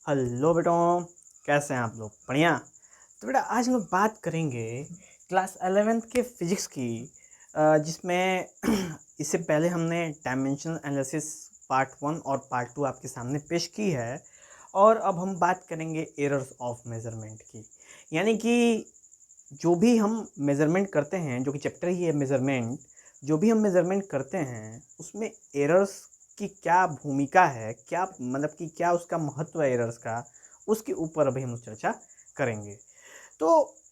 Hello बेटों, कैसे हैं आप लोग? बढ़िया। तो बेटा आज हम लोग बात करेंगे क्लास 11th के फिजिक्स की, जिसमें इससे पहले हमने डायमेंशनल एनालिसिस पार्ट 1 और पार्ट 2 आपके सामने पेश की है। और अब हम बात करेंगे एरर्स ऑफ मेज़रमेंट की। यानी कि जो भी हम मेज़रमेंट करते हैं, जो कि चैप्टर ही है मेज़रमेंट, जो भी हम मेज़रमेंट करते हैं उसमें एरर्स की क्या भूमिका है, क्या मतलब कि क्या उसका महत्व है एरर्स का, उसके ऊपर अभी हम लोग चर्चा करेंगे। तो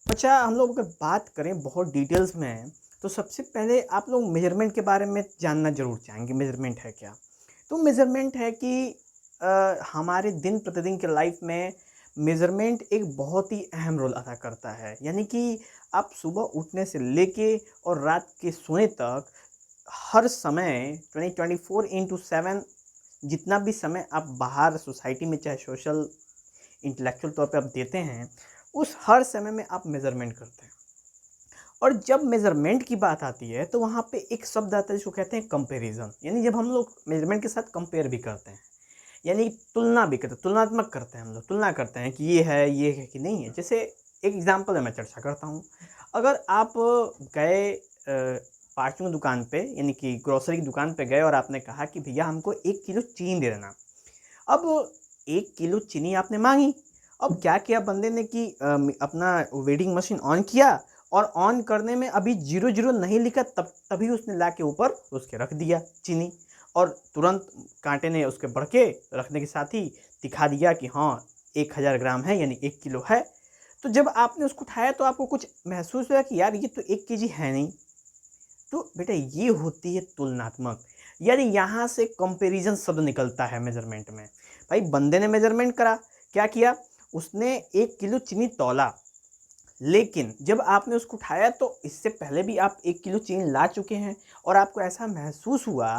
अच्छा, हम लोग अगर बात करें बहुत डिटेल्स में, तो सबसे पहले आप लोग मेजरमेंट के बारे में जानना ज़रूर चाहेंगे। मेजरमेंट है क्या? तो मेजरमेंट है कि हमारे दिन प्रतिदिन के लाइफ में मेजरमेंट एक बहुत ही अहम रोल अदा करता है। यानी कि आप सुबह उठने से लेके और रात के सोने तक हर समय 24/7 जितना भी समय आप बाहर सोसाइटी में, चाहे सोशल इंटेलेक्चुअल तौर पे आप देते हैं, उस हर समय में आप मेज़रमेंट करते हैं। और जब मेज़रमेंट की बात आती है तो वहाँ पे एक शब्द आता है जिसको कहते हैं कंपैरिज़न। यानी जब हम लोग मेज़रमेंट के साथ कंपेयर भी करते हैं, यानी तुलना भी करते हैं, तुलनात्मक करते हैं, हम लोग तुलना करते हैं कि ये है कि नहीं है। जैसे एक एग्ज़ाम्पल है, मैं चर्चा करता हूँ। अगर आप गए पार्चून दुकान पे, यानी कि ग्रोसरी की दुकान पे गए और आपने कहा कि भैया हमको 1 किलो चीनी दे देना। अब 1 किलो चीनी आपने माँगी। अब क्या किया बंदे ने कि अपना वेडिंग मशीन ऑन किया, और ऑन करने में अभी 00 नहीं लिखा, तभी उसने ला के ऊपर उसके रख दिया चीनी, और तुरंत कांटे ने उसके बढ़ के रखने के साथ ही दिखा दिया कि हाँ, 1000 ग्राम है, यानी 1 किलो है। तो जब आपने उसको उठाया तो आपको कुछ महसूस हुआ कि यार ये तो 1 केजी है नहीं। तो बेटा ये होती है तुलनात्मक, यानी यहाँ से कंपैरिजन शब्द निकलता है मेजरमेंट में। भाई बंदे ने मेजरमेंट करा, क्या किया, उसने 1 किलो चीनी तौला, लेकिन जब आपने उसको उठाया तो इससे पहले भी आप 1 किलो चीनी ला चुके हैं, और आपको ऐसा महसूस हुआ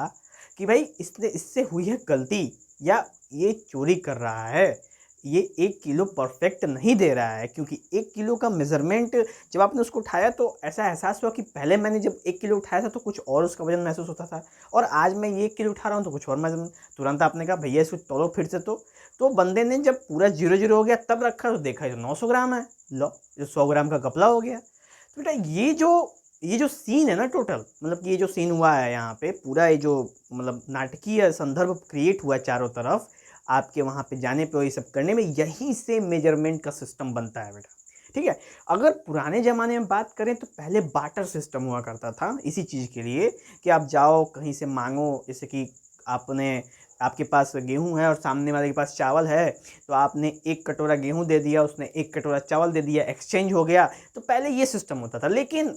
कि भाई इससे हुई है गलती, या ये चोरी कर रहा है, ये 1 किलो परफेक्ट नहीं दे रहा है। क्योंकि 1 किलो का मेज़रमेंट जब आपने उसको उठाया तो ऐसा एहसास हुआ कि पहले मैंने जब 1 किलो उठाया था तो कुछ और उसका वज़न महसूस होता था, और आज मैं ये 1 किलो उठा रहा हूँ तो कुछ और वज़न। तुरंत आपने कहा भैया इसको तौलो फिर से। तो बंदे ने जब पूरा 0-0 हो गया तब रखा तो देखा ये तो 900 ग्राम है। लो, जो 100 ग्राम का घपला हो गया। तो बेटा ये जो सीन है ना, टोटल मतलब कि ये जो सीन हुआ है यहाँ पे, पूरा ये जो मतलब नाटकीय संदर्भ क्रिएट हुआ है चारों तरफ, आपके वहाँ पे जाने पे और ये सब करने में, यहीं से मेजरमेंट का सिस्टम बनता है बेटा। ठीक है। अगर पुराने ज़माने में बात करें तो पहले बार्टर सिस्टम हुआ करता था इसी चीज़ के लिए, कि आप जाओ कहीं से मांगो। जैसे कि आपने आपके पास गेहूँ है और सामने वाले के पास चावल है, तो आपने 1 कटोरा गेहूँ दे दिया, उसने 1 कटोरा चावल दे दिया, एक्सचेंज हो गया। तो पहले ये सिस्टम होता था। लेकिन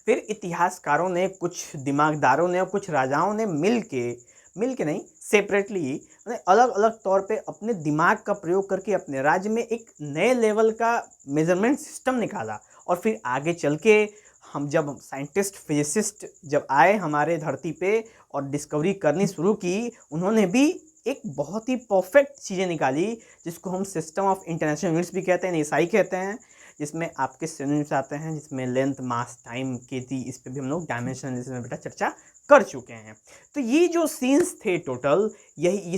फिर इतिहासकारों ने, कुछ दिमागदारों ने और कुछ राजाओं ने मिल के नहीं, सेपरेटली, अलग अलग तौर पे अपने दिमाग का प्रयोग करके अपने राज्य में एक नए लेवल का मेजरमेंट सिस्टम निकाला। और फिर आगे चल के हम जब साइंटिस्ट फिजिसिस्ट जब आए हमारे धरती पे और डिस्कवरी करनी शुरू की, उन्होंने भी एक बहुत ही परफेक्ट चीज़ें निकाली, जिसको हम सिस्टम ऑफ इंटरनेशनल यूनिट्स भी कहते हैं, एसआई कहते हैं, जिसमें आपके सिनोनिम्स आते हैं, जिसमें लेंथ, मास, टाइम, केटी, इस पे भी हम लोग डायमेंशन एनालिसिस में बेटा चर्चा कर चुके हैं। तो ये जो सीन्स थे टोटल, यही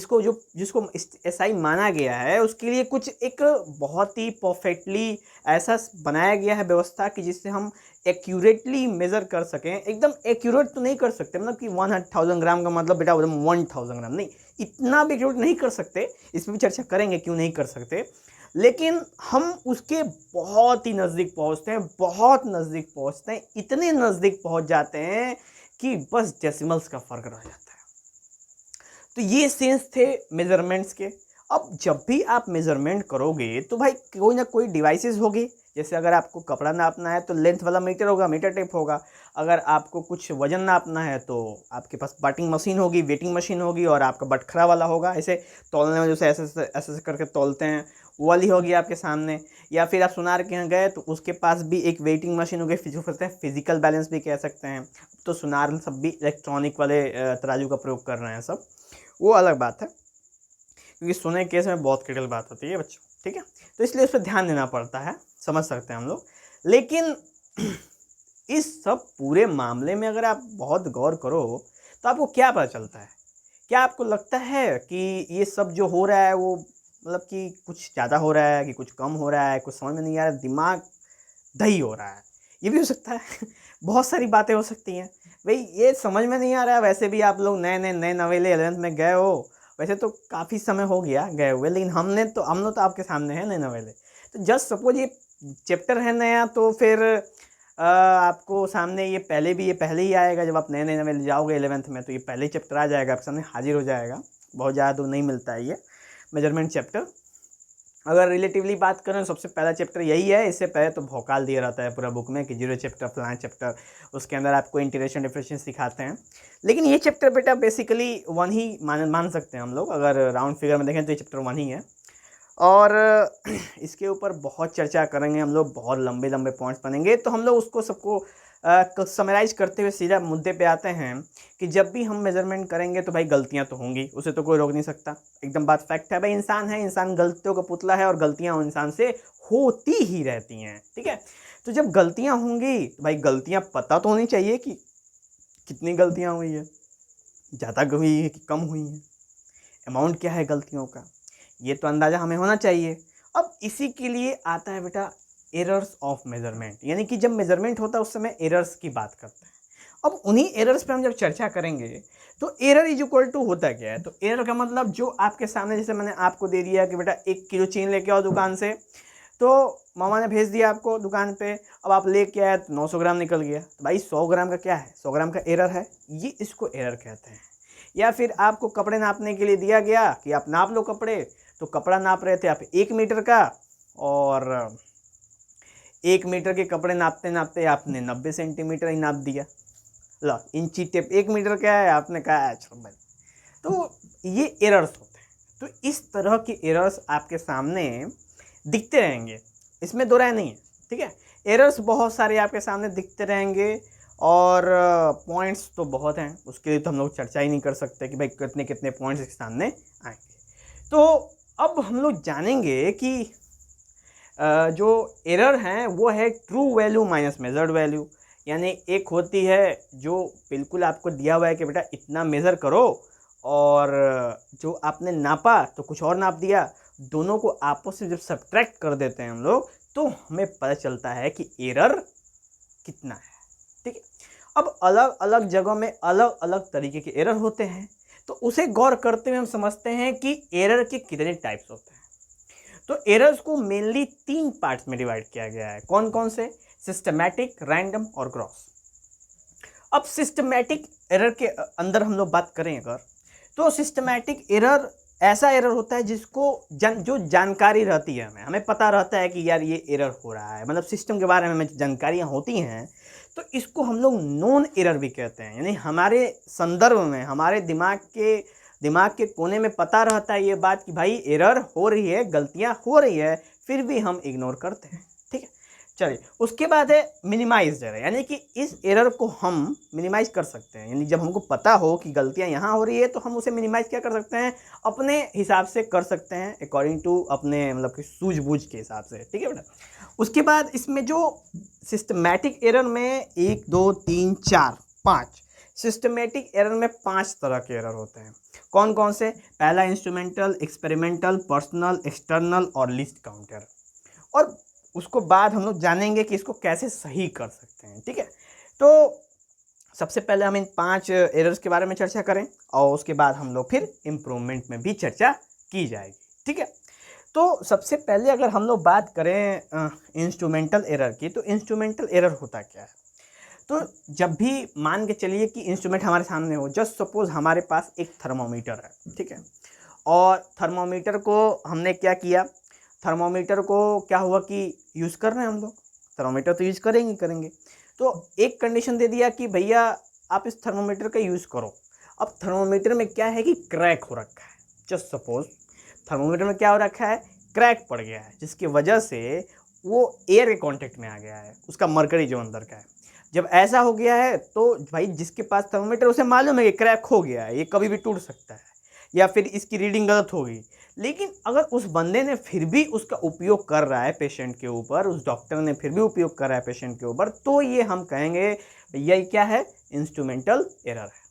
जिसको एसआई माना गया है, उसके लिए कुछ एक बहुत ही परफेक्टली ऐसा बनाया गया है व्यवस्था, कि जिससे हम एक्यूरेटली मेज़र कर सकें। एकदम एक्यूरेट तो नहीं कर सकते, मतलब कि 1000 ग्राम का मतलब बेटा 1000 ग्राम नहीं, इतना भी एक्यूरेट नहीं कर सकते। इसमें भी चर्चा करेंगे क्यों नहीं कर सकते। लेकिन हम उसके बहुत ही नज़दीक पहुंचते हैं, बहुत नज़दीक पहुंचते हैं, इतने नज़दीक पहुंच जाते हैं कि बस डेसिमल्स का फ़र्क रह जाता है। तो ये सेंस थे मेजरमेंट्स के। अब जब भी आप मेजरमेंट करोगे तो भाई कोई ना कोई डिवाइसेस होगी। जैसे अगर आपको कपड़ा नापना है तो लेंथ वाला मीटर होगा, मीटर टेप होगा। अगर आपको कुछ वजन नापना है तो आपके पास बाटिंग मशीन होगी, वेटिंग मशीन होगी, और आपका बटखरा वाला होगा, ऐसे तौलने में जैसे ऐसे ऐसे ऐसे करके तौलते हैं, वो वाली होगी आपके सामने। या फिर आप सुनार के यहाँ गए तो उसके पास भी एक वेटिंग मशीन होगी, जो कहते हैं फिजिकल बैलेंस भी कह सकते हैं। तो सुनार सब भी इलेक्ट्रॉनिक वाले तराजू का प्रयोग कर रहे हैं सब, वो अलग बात है, क्योंकि सोने के केस में बहुत क्रिटिकल बात होती है बच्चों। ठीक है। तो इसलिए उस पर ध्यान देना पड़ता है, समझ सकते हैं हम लोग। लेकिन इस सब पूरे मामले में अगर आप बहुत गौर करो तो आपको क्या पता चलता है? क्या आपको लगता है कि ये सब जो हो रहा है वो मतलब कि कुछ ज़्यादा हो रहा है कि कुछ कम हो रहा है, कुछ समझ में नहीं आ रहा, दिमाग दही हो रहा है, ये भी हो सकता है। बहुत सारी बातें हो सकती हैं भाई, ये समझ में नहीं आ रहा है। वैसे भी आप लोग नए नवेले 11th में गए हो, वैसे तो काफ़ी समय हो गया गए हुए, लेकिन हम लोग तो आपके सामने हैं नए नवेले। तो जस्ट सपोज ये चैप्टर है नया, तो फिर आपको सामने ये पहले ही आएगा। जब आप नए नए नवेले जाओगे 11th में, तो ये पहले ही चैप्टर आ जाएगा, आपके सामने हाजिर हो जाएगा। बहुत ज़्यादा दूर नहीं मिलता है ये मेजरमेंट चैप्टर। अगर रिलेटिवली बात करें, सबसे पहला चैप्टर यही है। इससे पहले तो भौकाल दिया रहता है पूरा बुक में कि 0 चैप्टर फलाना चैप्टर, उसके अंदर आपको इंटीग्रेशन डिफरेंशिएशन सिखाते हैं। लेकिन ये चैप्टर बेटा बेसिकली 1 ही मान सकते हैं हम लोग। अगर राउंड फिगर में देखें तो ये चैप्टर 1 ही है, और इसके ऊपर बहुत चर्चा करेंगे हम लोग, बहुत लंबे लंबे पॉइंट्स बनेंगे। तो हम लोग उसको सबको समराइज करते हुए सीधा मुद्दे पे आते हैं कि जब भी हम मेजरमेंट करेंगे तो भाई गलतियां तो होंगी, उसे तो कोई रोक नहीं सकता, एकदम बात फैक्ट है भाई। इंसान है, इंसान गलतियों का पुतला है, और गलतियां इंसान से होती ही रहती हैं, ठीक है। तो जब गलतियां होंगी तो भाई गलतियां पता तो होनी चाहिए कि कितनी गलतियां हुई है, ज़्यादा हुई है कि कम हुई है, अमाउंट क्या है गलतियों का, ये तो अंदाज़ा हमें होना चाहिए। अब इसी के लिए आता है बेटा एरर्स ऑफ मेजरमेंट, यानी कि जब मेजरमेंट होता है उस समय एरर्स की बात करते हैं। अब उन्हीं एरर्स पे हम जब चर्चा करेंगे, तो एरर इज इक्वल टू होता क्या है। तो एरर का मतलब जो आपके सामने, जैसे मैंने आपको दे दिया कि बेटा 1 किलो चीनी लेके आओ दुकान से, तो मामा ने भेज दिया आपको दुकान पे, अब आप लेके आए तो 900 ग्राम निकल गया। तो भाई 100 ग्राम का क्या है, 100 ग्राम का एरर है, ये इसको एरर कहते हैं। या फिर आपको कपड़े नापने के लिए दिया गया कि आप नाप लो कपड़े, तो कपड़ा नाप रहे थे आप 1 मीटर का, और 1 मीटर के कपड़े नापते नापते आपने 90 सेंटीमीटर ही नाप दिया। लो, इंची टेप 1 मीटर का है, आपने कहा अच्छा भाई। तो ये एरर्स होते हैं। तो इस तरह के एरर्स आपके सामने दिखते रहेंगे, इसमें दो राय नहीं है, ठीक है। एरर्स बहुत सारे आपके सामने दिखते रहेंगे, और पॉइंट्स तो बहुत हैं, उसके लिए तो हम लोग चर्चा ही नहीं कर सकते कि भाई कितने कितने पॉइंट्स के सामने आएंगे। तो अब हम लोग जानेंगे कि जो एरर हैं वो है true value minus measured value. यानी एक होती है जो बिल्कुल आपको दिया हुआ है कि बेटा इतना मेज़र करो, और जो आपने नापा तो कुछ और नाप दिया, दोनों को आपस में जब सब्ट्रैक्ट कर देते हैं हम लोग, तो हमें पता चलता है कि एरर कितना है, ठीक है। अब अलग अलग जगहों में अलग अलग तरीके के एरर होते हैं, तो उसे गौर करते हुए हम समझते हैं कि एरर के कितने टाइप्स होते हैं। तो एरर्स को मेनली 3 पार्ट्स में डिवाइड किया गया है। कौन कौन से? सिस्टमैटिक, रैंडम और ग्रॉस। अब सिस्टमैटिक एरर के अंदर हम लोग बात करें अगर, तो सिस्टमैटिक एरर ऐसा एरर होता है जिसको जो जानकारी रहती है, हमें पता रहता है कि यार ये एरर हो रहा है, मतलब सिस्टम के बारे में हमें जानकारियाँ होती हैं, तो इसको हम लोग नोन एरर भी कहते हैं। यानी हमारे संदर्भ में, हमारे दिमाग के कोने में पता रहता है ये बात कि भाई एरर हो रही है, गलतियां हो रही है, फिर भी हम इग्नोर करते हैं, ठीक है। चलिए, उसके बाद है मिनिमाइज एरर, यानी कि इस एरर को हम मिनिमाइज कर सकते हैं। यानी जब हमको पता हो कि गलतियां यहाँ हो रही है, तो हम उसे मिनिमाइज क्या कर सकते हैं, अपने हिसाब से कर सकते हैं, अकॉर्डिंग टू अपने मतलब कि सूझबूझ के हिसाब से, ठीक है बेटा। उसके बाद इसमें जो सिस्टमैटिक एरर में 1 2 3 4 5 सिस्टमैटिक एरर में 5 तरह के एरर होते हैं। कौन कौन से? पहला इंस्ट्रूमेंटल, एक्सपेरिमेंटल, पर्सनल, एक्सटर्नल और लीस्ट काउंट एरर। और उसको बाद हम लोग जानेंगे कि इसको कैसे सही कर सकते हैं, ठीक है। तो सबसे पहले हम इन 5 एरर्स के बारे में चर्चा करें, और उसके बाद हम लोग फिर इम्प्रूवमेंट में भी चर्चा की जाएगी, ठीक है। तो सबसे पहले अगर हम लोग बात करें इंस्ट्रूमेंटल एरर की, तो इंस्ट्रूमेंटल एरर होता क्या है? तो जब भी मान के चलिए कि इंस्ट्रूमेंट हमारे सामने हो, जस्ट सपोज हमारे पास एक थर्मोमीटर है, ठीक है, और थर्मोमीटर को हमने क्या किया, थर्मोमीटर को क्या हुआ कि यूज़ कर रहे हैं हम लोग, थर्मोमीटर तो यूज़ करेंगे। तो एक कंडीशन दे दिया कि भैया आप इस थर्मोमीटर का यूज़ करो। अब थर्मोमीटर में क्या है कि क्रैक हो रखा है, जस्ट सपोज थर्मोमीटर में क्या हो रखा है, क्रैक पड़ गया है, जिसकी वजह से वो एयर के कांटेक्ट में आ गया है, उसका मरकरी जो अंदर का है। जब ऐसा हो गया है तो भाई जिसके पास थर्मोमीटर उसे मालूम है कि क्रैक हो गया है, ये कभी भी टूट सकता है, या फिर इसकी रीडिंग गलत होगी। लेकिन अगर उस बंदे ने फिर भी उसका उपयोग कर रहा है पेशेंट के ऊपर, उस डॉक्टर ने फिर भी उपयोग कर रहा है पेशेंट के ऊपर, तो ये हम कहेंगे भैया क्या है, इंस्ट्रूमेंटल एरर है।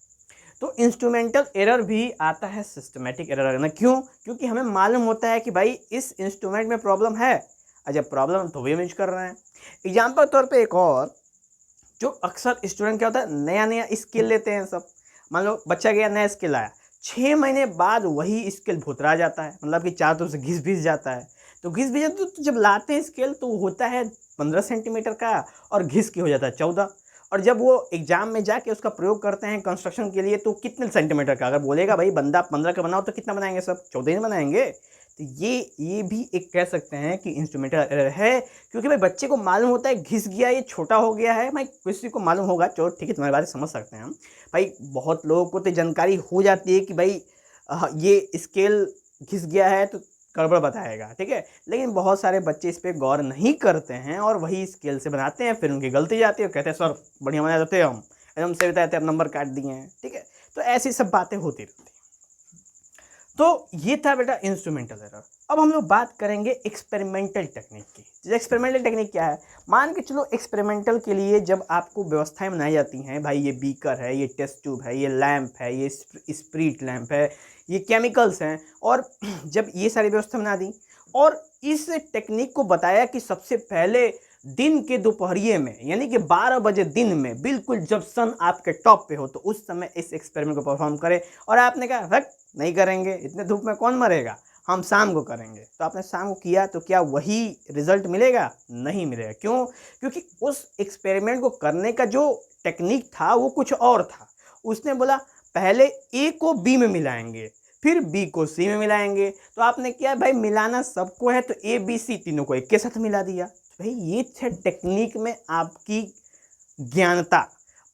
तो इंस्ट्रूमेंटल एरर भी आता है सिस्टमेटिक एरर ना, क्यों? क्योंकि हमें मालूम होता है कि भाई इस इंस्ट्रूमेंट में प्रॉब्लम है, अच्छा प्रॉब्लम तो भी यूज कर रहे हैं। एग्जाम्पल तौर पे एक और, जो अक्सर स्टूडेंट क्या होता है, नया नया स्किल लेते हैं सब। मान लो बच्चा गया नया स्किल आया, 6 महीने बाद वही स्किल भुतरा जाता है, मतलब कि चारों तरफ से घिस भिस जाता है। तो घिस भिस जाता तो जब लाते हैं स्केल तो वो होता है 15 सेंटीमीटर का और घिस के हो जाता है 14। और जब वो एग्जाम में जाके उसका प्रयोग करते हैं कंस्ट्रक्शन के लिए तो कितने सेंटीमीटर का, अगर बोलेगा भाई बंदा 15 का बनाओ तो कितना बनाएंगे, सब 14 ही बनाएंगे। तो ये भी एक कह सकते हैं कि इंस्ट्रूमेंटल एरर है, क्योंकि भाई बच्चे को मालूम होता है घिस गया, ये छोटा हो गया है। भाई किसी को मालूम होगा, चलो ठीक है तुम्हारी बात समझ सकते हैं हम। भाई बहुत लोगों को तो जानकारी हो जाती है कि भाई ये स्केल घिस गया है तो गड़बड़ बताएगा, ठीक है। लेकिन बहुत सारे बच्चे इस पर गौर नहीं करते हैं और वही स्केल से बनाते हैं, फिर उनकी गलती जाती है, कहते हैं सर बढ़िया बना देते हैं हम, एकदम से बताते हैं नंबर काट दिए हैं, ठीक है। तो ऐसी सब बातें होती रहती हैं। तो ये था बेटा इंस्ट्रूमेंटल एरर। अब हम लोग बात करेंगे एक्सपेरिमेंटल टेक्निक की। एक्सपेरिमेंटल टेक्निक क्या है? मान के चलो एक्सपेरिमेंटल के लिए जब आपको व्यवस्थाएं बनाई जाती हैं, भाई ये बीकर है, ये टेस्ट ट्यूब है, ये लैंप है, ये स्प्रीट लैंप है, ये केमिकल्स हैं, और जब ये सारी व्यवस्था बना दी और इस टेक्निक को बताया कि सबसे पहले दिन के दोपहरिए में, यानी कि 12 बजे दिन में, बिल्कुल जब सन आपके टॉप पे हो, तो उस समय इस एक्सपेरिमेंट को परफॉर्म करें। और आपने कहा रख नहीं करेंगे, इतने धूप में कौन मरेगा, हम शाम को करेंगे। तो आपने शाम को किया तो क्या वही रिजल्ट मिलेगा? नहीं मिलेगा। क्यों? क्योंकि उस एक्सपेरिमेंट को करने का जो टेक्निक था वो कुछ और था। उसने बोला पहले ए को बी में मिलाएंगे, फिर बी को सी में मिलाएंगे। तो आपने क्या भाई मिलाना सबको है, तो ए बी सी तीनों को एक के साथ मिला दिया। तो भाई ये थे टेक्निक में आपकी ज्ञानता,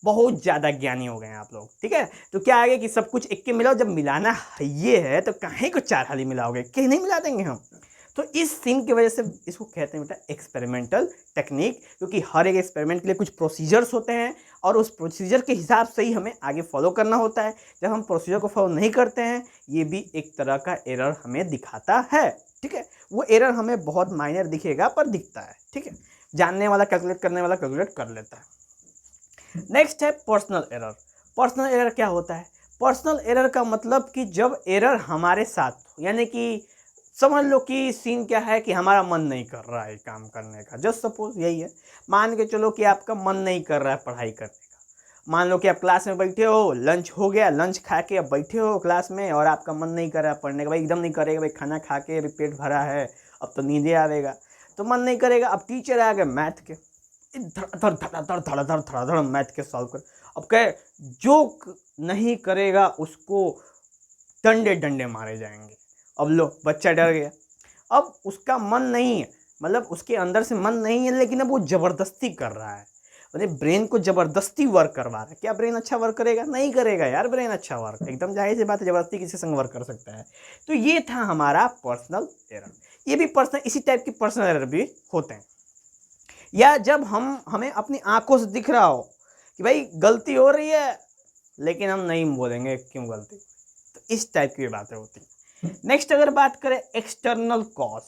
बहुत ज़्यादा ज्ञानी हो गए हैं आप लोग, ठीक है। तो क्या आगे कि सब कुछ एक के मिलाओ, जब मिलाना ये है तो काहे को 4 हाली मिलाओगे, कहीं नहीं मिला देंगे हम। तो इस सीन की वजह से इसको कहते हैं बेटा एक्सपेरिमेंटल टेक्निक, क्योंकि हर एक एक्सपेरिमेंट के लिए कुछ प्रोसीजर्स होते हैं और उस प्रोसीजर के हिसाब से ही हमें आगे फॉलो करना होता है। जब हम प्रोसीजर को फॉलो नहीं करते हैं, ये भी एक तरह का एरर हमें दिखाता है, ठीक है। वो एरर हमें बहुत माइनर दिखेगा पर दिखता है, ठीक है। जानने वाला कैलकुलेट करने वाला कैलकुलेट कर लेता है। नेक्स्ट है पर्सनल एरर। पर्सनल एरर क्या होता है? पर्सनल एरर का मतलब कि जब एरर हमारे साथ हो, यानी कि समझ लो कि सीन क्या है कि हमारा मन नहीं कर रहा है काम करने का, जस्ट सपोज यही है। मान के चलो कि आपका मन नहीं कर रहा है पढ़ाई करने का। मान लो कि आप क्लास में बैठे हो, लंच हो गया, लंच खा के अब बैठे हो क्लास में और आपका मन नहीं कर रहा है पढ़ने का, भाई एकदम नहीं करेगा, भाई खाना खा के अभी पेट भरा है, अब तो नींदे आवेगा, तो मन नहीं करेगा। अब टीचर आ गए मैथ के, धड़ धड़ धड़ धड़ धड़ धड़ मैथ के सॉल्व कर। अब कहे जो नहीं करेगा उसको डंडे डंडे मारे जाएंगे। अब लो बच्चा डर गया, अब उसका मन नहीं है, मतलब उसके अंदर से मन नहीं है, लेकिन अब वो जबरदस्ती कर रहा है, मतलब ब्रेन को जबरदस्ती वर्क करवा रहा है। क्या ब्रेन अच्छा वर्क करेगा? नहीं करेगा यार ब्रेन अच्छा वर्क, एकदम जाहिर सी बात है, जबरदस्ती किसी संग वर्क कर सकता है। तो ये था हमारा पर्सनल एरर। ये भी पर्सनल, इसी टाइप की पर्सनल एरर भी होते हैं। या जब हमें अपनी आंखों से दिख रहा हो कि भाई गलती हो रही है, लेकिन हम नहीं बोलेंगे क्यों गलती, तो इस टाइप की बातें होती हैं। नेक्स्ट अगर बात करें एक्सटर्नल कॉज।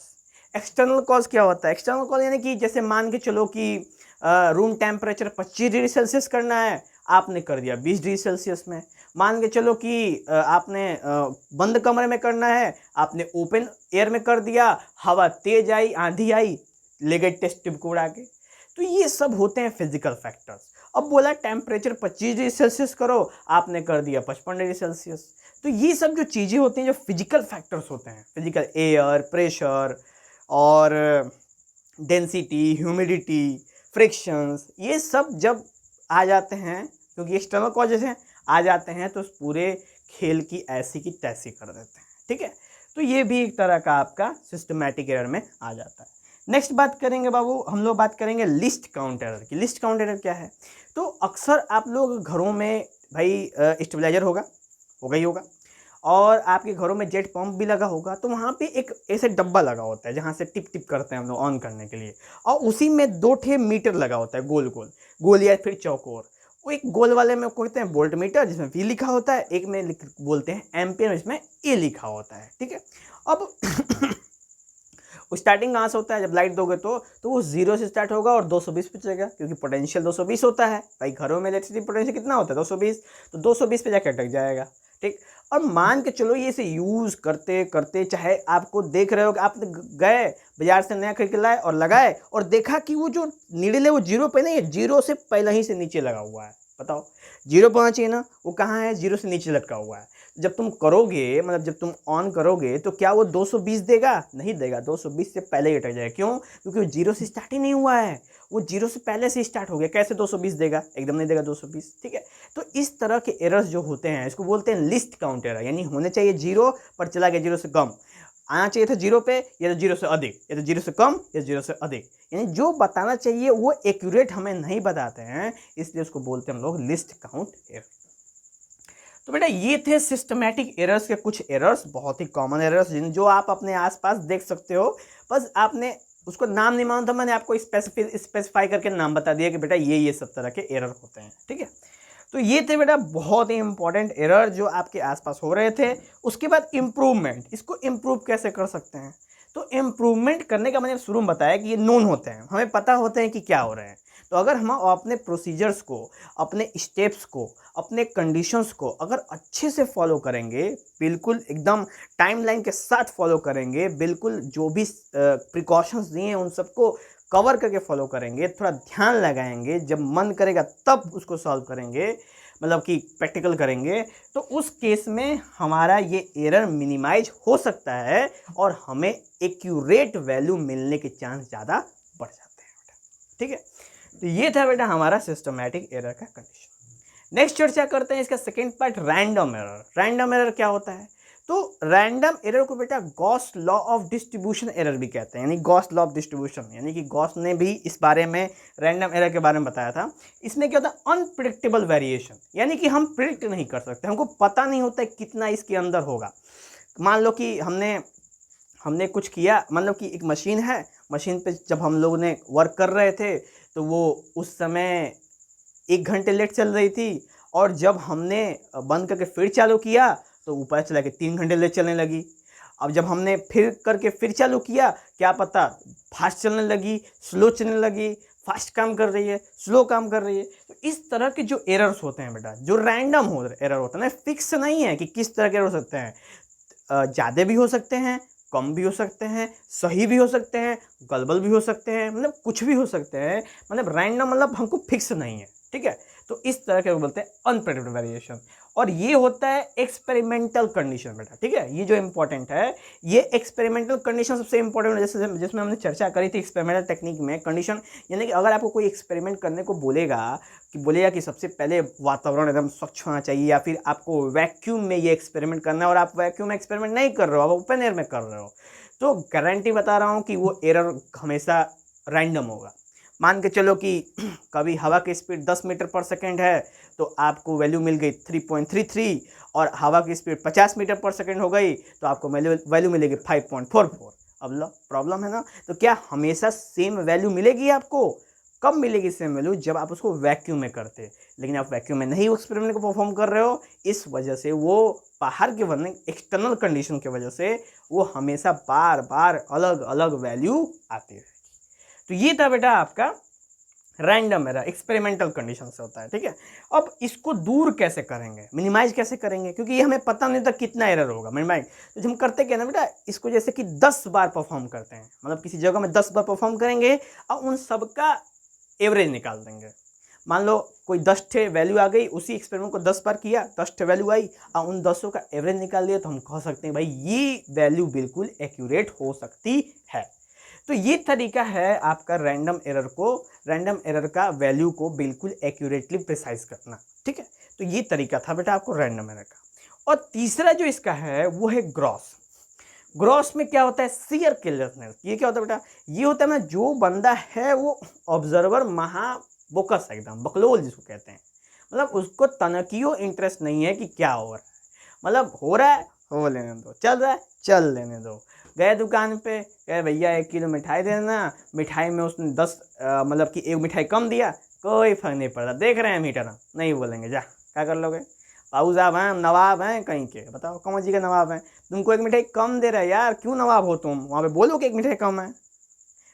एक्सटर्नल कॉज क्या होता है? एक्सटर्नल कॉज यानी कि जैसे मान के चलो कि रूम टेम्परेचर 25 डिग्री सेल्सियस करना है, आपने कर दिया 20 डिग्री सेल्सियस में। मान के चलो कि आपने बंद कमरे में करना है, आपने ओपन एयर में कर दिया, हवा तेज आई, आंधी आई, ले गए टेस्ट ट्यूब को उड़ा के। तो ये सब होते हैं फिजिकल फैक्टर्स। अब बोला टेम्परेचर 25 डिग्री सेल्सियस करो, आपने कर दिया 55 डिग्री सेल्सियस। तो ये सब जो चीज़ें होती हैं, जो फिजिकल फैक्टर्स होते हैं, फिजिकल एयर प्रेशर और डेंसिटी, ह्यूमिडिटी, फ्रिक्शंस, ये सब जब आ जाते हैं, क्योंकि एक्सटर्नल कॉजेज हैं, आ जाते हैं तो उस पूरे खेल की ऐसी की तैसी कर देते हैं, ठीक है। तो ये भी एक तरह का आपका सिस्टमैटिक एरर में आ जाता है। नेक्स्ट बात करेंगे बाबू, हम लोग बात करेंगे लिस्ट काउंट एरर की। लिस्ट काउंट एरर क्या है? तो अक्सर आप लोग घरों में भाई स्टेबलाइजर होगा ही होगा, और आपके घरों में जेट पंप भी लगा होगा। तो वहाँ पे एक ऐसे डब्बा लगा होता है जहाँ से टिप टिप करते हैं हम लोग ऑन करने के लिए, और उसी में 2 ठे मीटर लगा होता है, गोल गोल गोल या फिर चौकोर। वो एक गोल वाले में कहते हैं वोल्ट मीटर, जिसमें V लिखा होता है, एक में बोलते हैं एम्पियर, जिसमें A लिखा होता है, ठीक है। अब उस स्टार्टिंग कहाँ से होता है, जब लाइट दोगे तो वो 0 से स्टार्ट होगा और 220 पे चलेगा, क्योंकि पोटेंशियल 220 होता है भाई। घरों में इलेक्ट्रिसिटी पोटेंशियल कितना होता है 220, तो 220 पे जाके अटक जाएगा, ठीक। और मान के चलो ये इसे यूज़ करते करते, चाहे आपको देख रहे हो कि आप गए बाजार से नया खरीद के लाए और लगाए और देखा कि वो जो नीडल है वो 0 पे नहीं है, 0 से पहले ही से नीचे लगा हुआ है। बताओ 0 पे होना चाहिए ना, वो कहाँ है, 0 से नीचे लटका हुआ है। जब तुम करोगे, मतलब जब तुम ऑन करोगे तो क्या वो 220 देगा, नहीं देगा, 220 से पहले ही अटक जाएगा। क्यों, क्योंकि वो 0 से स्टार्ट ही नहीं हुआ है, वो 0 से पहले से स्टार्ट हो गया। कैसे 220 देगा, एकदम नहीं देगा 220, ठीक है। तो इस तरह के एरर्स जो होते हैं इसको बोलते हैं लिस्ट काउंट एरर, यानी होने चाहिए 0 पर चला गया 0 से कम, आना चाहिए था 0 पे, या तो 0 से अधिक, या तो 0 से कम, या 0 से अधिक, यानी जो बताना चाहिए वो एक्यूरेट हमें नहीं बताते हैं, इसलिए उसको बोलते हैं हम लोग लिस्ट काउंट एरर। तो बेटा ये थे सिस्टमैटिक एरर्स के कुछ एरर्स, बहुत ही कॉमन एरर्स जो आप अपने आसपास देख सकते हो। बस आपने उसको नाम नहीं मालूम था, मैंने आपको स्पेसिफाई करके नाम बता दिया कि बेटा ये सब तरह के एरर होते हैं, ठीक है। तो ये थे बेटा बहुत ही इंपॉर्टेंट एरर जो आपके आसपास हो रहे थे। उसके बाद इम्प्रूवमेंट, इसको इम्प्रूव कैसे कर सकते हैं। तो इम्प्रूवमेंट करने का मैंने शुरू में बताया कि ये नोन होते हैं, हमें पता होते हैं कि क्या हो रहे हैं। तो अगर हम अपने प्रोसीजर्स को, अपने स्टेप्स को, अपने कंडीशंस को अगर अच्छे से फॉलो करेंगे, बिल्कुल एकदम टाइमलाइन के साथ फॉलो करेंगे, बिल्कुल जो भी प्रिकॉशंस दिए हैं उन सबको कवर करके फॉलो करेंगे, थोड़ा ध्यान लगाएंगे, जब मन करेगा तब उसको सॉल्व करेंगे, मतलब कि प्रैक्टिकल करेंगे, तो उस केस में हमारा ये एरर मिनिमाइज हो सकता है और हमें एक्यूरेट वैल्यू मिलने के चांस ज़्यादा बढ़ जाते हैं बेटा, ठीक है। तो ये था बेटा हमारा सिस्टमैटिक एरर का कंडीशन। नेक्स्ट चर्चा करते हैं इसका second part, random error. Random error क्या होता है, तो रैंडम एरर को बेटा Gauss law of distribution error भी कहते हैं, यानी गॉस लॉ ऑफ डिस्ट्रीब्यूशन, यानी कि गॉस ने भी इस बारे में रैंडम एरर के बारे में बताया था। इसमें क्या होता है, अनप्रिडिक्टेबल वेरिएशन, यानी कि हम प्रिडिक्ट नहीं कर सकते, हमको पता नहीं होता कितना इसके अंदर होगा। मान लो कि हमने कुछ किया, मतलब कि एक मशीन है, मशीन पे जब हम लोग ने वर्क कर रहे थे तो वो उस समय 1 घंटे लेट चल रही थी, और जब हमने बंद करके फिर चालू किया तो ऊपर चला के 3 घंटे लेट चलने लगी। अब जब हमने फिर करके फिर चालू किया, क्या पता फास्ट चलने लगी, स्लो चलने लगी, फास्ट काम कर रही है, स्लो काम कर रही है। तो इस तरह के जो एरर्स होते हैं बेटा, जो रैंडम एरर होता है ना, फिक्स नहीं है कि किस तरह के एरर हो सकते हैं, ज़्यादा भी हो सकते हैं, कम भी हो सकते हैं, सही भी हो सकते हैं, गलबल भी हो सकते हैं, मतलब कुछ भी हो सकते हैं, मतलब रैंडम मतलब हमको फिक्स नहीं है, ठीक है। तो इस तरह के बोलते हैं अनप्रेडिक्टेबल वेरिएशन, और ये होता है एक्सपेरिमेंटल कंडीशन बेटा, ठीक है। ये जो इंपॉर्टेंट है, ये एक्सपेरिमेंटल कंडीशन सबसे इंपॉर्टेंट है, जैसे जिसमें हमने चर्चा करी थी एक्सपेरिमेंटल टेक्निक में कंडीशन, यानी कि अगर आपको कोई एक्सपेरिमेंट करने को बोलेगा कि सबसे पहले वातावरण एकदम स्वच्छ होना चाहिए, या फिर आपको वैक्यूम में ये एक्सपेरिमेंट करना है, और आप वैक्यूम में एक्सपेरिमेंट नहीं कर रहे हो, आप ओपन एयर में कर रहे हो, तो गारंटी बता रहा हूँ कि वो एरर हमेशा रैंडम होगा। मान के चलो कि कभी हवा की स्पीड 10 मीटर पर सेकेंड है तो आपको वैल्यू मिल गई 3.33, और हवा की स्पीड 50 मीटर पर सेकेंड हो गई तो आपको वैल्यू मिलेगी 5.44। अब लो प्रॉब्लम है ना, तो क्या हमेशा सेम वैल्यू मिलेगी आपको? कब मिलेगी सेम वैल्यू? जब आप उसको वैक्यूम में करते, लेकिन आप वैक्यूम में नहीं एक्सपेरिमेंट को परफॉर्म कर रहे हो, इस वजह से वो बाहर के वरने एक्सटर्नल कंडीशन की वजह से वो हमेशा बार बार अलग अलग वैल्यू आती है। तो ये था बेटा आपका रैंडम एरर, एक्सपेरिमेंटल कंडीशन से होता है, ठीक है। अब इसको दूर कैसे करेंगे, मिनिमाइज कैसे करेंगे, क्योंकि ये हमें पता नहीं था कितना एरर होगा मिनिमाइज। तो हम करते क्या ना बेटा, इसको जैसे कि 10 बार परफॉर्म करते हैं, मतलब किसी जगह में 10 बार परफॉर्म करेंगे और उन सब का एवरेज निकाल देंगे। मान लो कोई 10 ठे वैल्यू आ गई, उसी एक्सपेरिमेंट को 10 बार किया, 10 ठे वैल्यू आई और उन 10 का एवरेज निकाल दिया, तो हम कह सकते हैं भाई ये वैल्यू बिल्कुल एक्यूरेट हो सकती है। तो ये तरीका है आपका रैंडम एरर का वैल्यू को बिल्कुल एक्यूरेटली प्रिसाइज करना, ठीक है। तो ये तरीका था बेटा आपको रैंडम एरर का। और तीसरा जो इसका है वो है ग्रॉस में क्या होता है, शेयर केयरलेसनेस। ये क्या होता है बेटा, ये होता है ना जो बंदा है वो ऑब्जर्वर बोकस है, एकदम बकलोल जिसको कहते हैं, मतलब उसको तनकियो इंटरेस्ट नहीं है कि क्या हो रहा है, मतलब हो रहा है हो लेने दो, चल रहा है चल लेने दो। गए दुकान पे, कहे भैया 1 किलो मिठाई दे देना, मिठाई में उसने 10 मतलब कि 1 मिठाई कम दिया, कोई फर्क नहीं पड़ता, देख रहे हैं मीटर, नहीं बोलेंगे जा क्या कर लोगे। पाऊ साहब हैं, नवाब हैं कहीं के, बताओ कौन जी का नवाब हैं? तुमको एक मिठाई कम दे रहा है यार, क्यों नवाब हो तुम? वहाँ पे बोलो कि एक मिठाई कम है।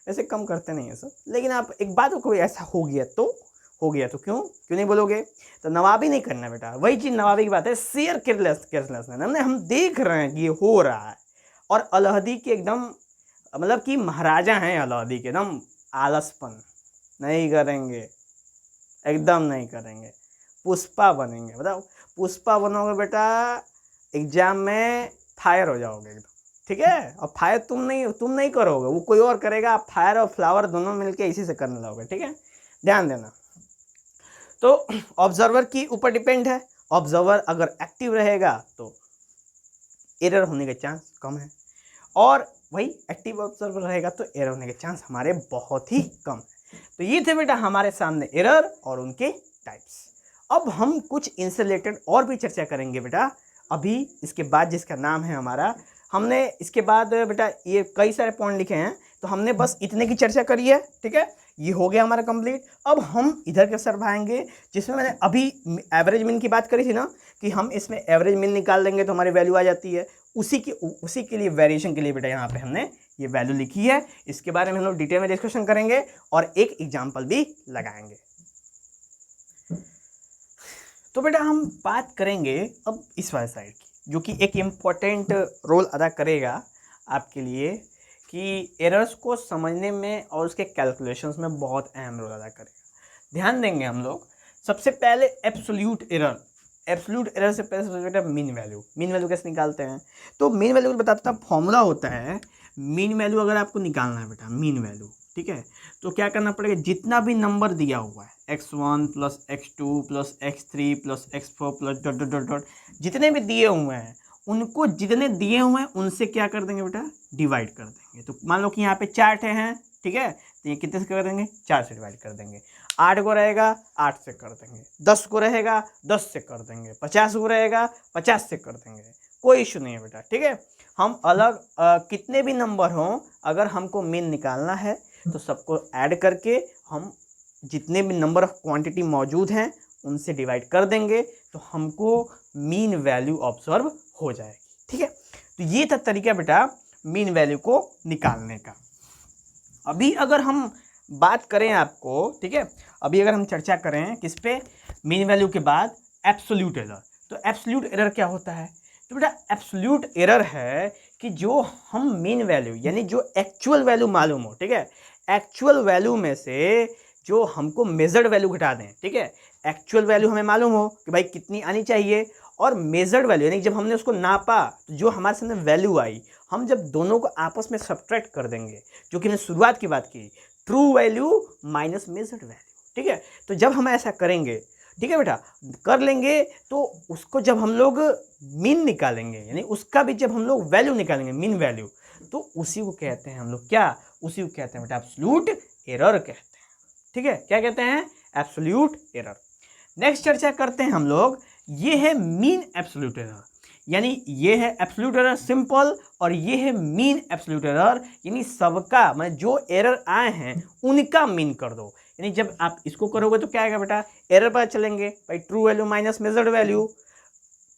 वैसे कम करते नहीं है सब, लेकिन आप एक बात को, ऐसा हो गया तो हो गया, तो क्यों क्यों नहीं बोलोगे? तो नवाबी नहीं करना बेटा, वही चीज़ नवाबी की बात है, शेयर केयरलेसनेस। हमने हम देख रहे हैं कि ये हो रहा है, और अलाहादी के एकदम मतलब कि महाराजा हैं अलाहादी के, एकदम आलसपन, नहीं करेंगे, एकदम नहीं करेंगे, पुष्पा बनेंगे। बताओ पुष्पा बनोगे बेटा, एग्जाम में फायर हो जाओगे एकदम, ठीक है? और फायर तुम नहीं करोगे, वो कोई और करेगा, आप फायर और फ्लावर दोनों मिलके इसी से करने लगोगे, ठीक है? ध्यान देना। तो ऑब्जर्वर की ऊपर डिपेंड है, ऑब्जर्वर अगर एक्टिव रहेगा तो एरर होने के चांस कम है, और वही एक्टिव ऑब्जर्वर रहेगा तो एरर होने के चांस हमारे बहुत ही कम है। तो ये थे बेटा हमारे सामने एरर और उनके टाइप्स। अब हम कुछ इनसे रिलेटेड और भी चर्चा करेंगे बेटा अभी इसके बाद, जिसका नाम है हमारा, हमने इसके बाद बेटा ये कई सारे पॉइंट लिखे हैं, तो हमने बस इतने की चर्चा करी है, ठीक है? ये हो गया हमारा कंप्लीट। अब हम इधर के सर भाएंगे, जिसमें मैंने अभी एवरेज मिन की बात करी थी ना, कि हम इसमें एवरेज मिन निकाल देंगे तो हमारी वैल्यू आ जाती है, उसी के लिए वेरिएशन के लिए बेटा यहाँ पे हमने ये वैल्यू लिखी है। इसके बारे में हम लोग डिटेल में डिस्कशन करेंगे और एक एग्जाम्पल भी लगाएंगे। तो बेटा हम बात करेंगे अब इस वाले साइड की, जो कि एक इम्पॉर्टेंट रोल अदा करेगा आपके लिए, कि एरर्स को समझने में और उसके कैलकुलेशंस में बहुत अहम रोल अदा करेगा। ध्यान देंगे हम लोग सबसे पहले एब्सोल्यूट एरर। एब्सोल्यूट एरर से पहले सबसे बेटा मीन वैल्यू कैसे निकालते हैं? तो मीन वैल्यू बताता हूँ, फॉर्मूला होता है मीन वैल्यू। अगर आपको निकालना है बेटा मीन वैल्यू, ठीक है, तो क्या करना पड़ेगा, जितना भी नंबर दिया हुआ है x1 plus x2 plus x3 plus x4 plus dot dot dot dot, जितने भी दिए हुए हैं उनको, जितने दिए हुए हैं उनसे क्या कर देंगे बेटा, डिवाइड कर देंगे। तो मान लो कि यहाँ पे 4 ठे हैं, ठीक है, तो ये कितने से कर देंगे, 4 से डिवाइड कर देंगे। 8 को रहेगा 8 से कर देंगे, 10 को रहेगा 10 से कर देंगे, 50 को रहेगा 50 से कर देंगे, कोई इशू नहीं है बेटा, ठीक है? हम अलग कितने भी नंबर हों, अगर हमको मीन निकालना है तो सबको ऐड करके हम जितने भी नंबर ऑफ क्वांटिटी मौजूद हैं उनसे डिवाइड कर देंगे, तो हमको मीन वैल्यू ऑब्जर्व हो जाएगी, ठीक है? तो ये था तरीका बेटा मीन वैल्यू को निकालने का। अभी अगर हम बात करें आपको, ठीक है, अभी अगर हम चर्चा करें किस पे, मीन वैल्यू के बाद एब्सोल्यूट एरर। तो एब्सोल्यूट एरर क्या होता है? तो बेटा एब्सोल्यूट एरर है कि जो हम मीन वैल्यू यानी जो एक्चुअल वैल्यू मालूम हो, ठीक है, एक्चुअल वैल्यू में से जो हमको मेजर्ड वैल्यू घटा दें, ठीक है, एक्चुअल वैल्यू हमें मालूम हो कि भाई कितनी आनी चाहिए, और मेजर्ड वैल्यू यानी जब हमने उसको नापा तो जो हमारे सामने वैल्यू आई, हम जब दोनों को आपस में सब्ट्रैक्ट कर देंगे, जो कि हमने शुरुआत की बात की, true value minus measured value, ठीक है? तो जब हम ऐसा करेंगे, ठीक है बेटा, कर लेंगे, तो उसको जब हम लोग मीन निकालेंगे, यानी उसका भी जब हम लोग वैल्यू निकालेंगे मीन वैल्यू, तो उसी को कहते हैं हम लोग क्या, उसी को कहते हैं बेटा एब्सोल्यूट एरर कहते हैं, ठीक है? क्या कहते हैं? Absolute error. नेक्स्ट चर्चा करते हैं हम लोग, ये है मीन एब्सोल्यूट एरर, यानी ये है एब्सोल्यूट एरर सिंपल, और ये है मीन एब्सोल्यूट एरर, यानी सबका मतलब जो एरर आए हैं उनका मीन कर दो। यानी जब आप इसको करोगे तो क्या आएगा बेटा, एरर पता चलेंगे भाई, true value minus measured value,